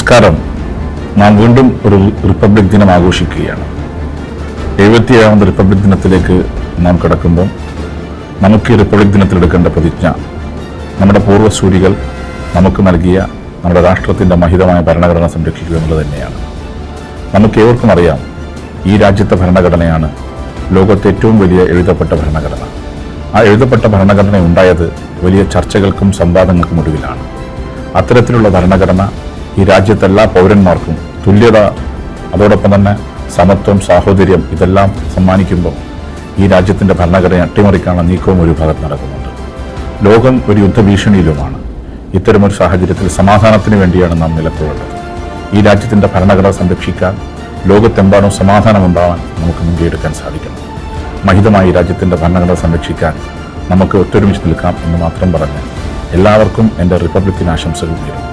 നമസ്കാരം. നാം വീണ്ടും ഒരു റിപ്പബ്ലിക് ദിനം ആഘോഷിക്കുകയാണ്. 77ാമത് റിപ്പബ്ലിക് ദിനത്തിലേക്ക് നാം കടക്കുമ്പോൾ നമുക്ക് ഈ റിപ്പബ്ലിക് ദിനത്തിൽ എടുക്കേണ്ട പ്രതിജ്ഞ നമ്മുടെ പൂർവ്വസൂരികൾ നമുക്ക് നൽകിയ നമ്മുടെ രാഷ്ട്രത്തിൻ്റെ മഹിതമായ ഭരണഘടന സംരക്ഷിക്കുക എന്നുള്ളത് തന്നെയാണ്. നമുക്ക് ഏവർക്കും അറിയാം, ഈ രാജ്യത്തെ ഭരണഘടനയാണ് ലോകത്തെ ഏറ്റവും വലിയ എഴുതപ്പെട്ട ഭരണഘടന. ആ എഴുതപ്പെട്ട ഭരണഘടന ഉണ്ടായത് വലിയ ചർച്ചകൾക്കും സംവാദങ്ങൾക്കും ഒടുവിലാണ്. അത്തരത്തിലുള്ള ഭരണഘടന ഈ രാജ്യത്തെ എല്ലാ പൗരന്മാർക്കും തുല്യത, അതോടൊപ്പം തന്നെ സമത്വം, സാഹോദര്യം ഇതെല്ലാം സമ്മാനിക്കുമ്പോൾ ഈ രാജ്യത്തിൻ്റെ ഭരണഘടന അട്ടിമറിക്കാനുള്ള നീക്കവും ഒരു ഭാഗത്ത് നടക്കുന്നുണ്ട്. ലോകം ഒരു യുദ്ധഭീഷണിയിലുമാണ്. ഇത്തരമൊരു സാഹചര്യത്തിൽ സമാധാനത്തിന് വേണ്ടിയാണ് നാം നിലകൊള്ളേണ്ടത്. ഈ രാജ്യത്തിൻ്റെ ഭരണഘടന സംരക്ഷിക്കാൻ ലോകത്തെമ്പാടും സമാധാനം ഉണ്ടാവാൻ നമുക്ക് മുൻകൈയെടുക്കാൻ സാധിക്കണം. മഹിതമായി രാജ്യത്തിൻ്റെ ഭരണഘടന സംരക്ഷിക്കാൻ നമുക്ക് ഒത്തൊരുമിച്ച് നിൽക്കാം എന്ന് മാത്രം പറഞ്ഞ് എല്ലാവർക്കും എൻ്റെ റിപ്പബ്ലിക് ദിന ആശംസകൾ നേരുന്നു.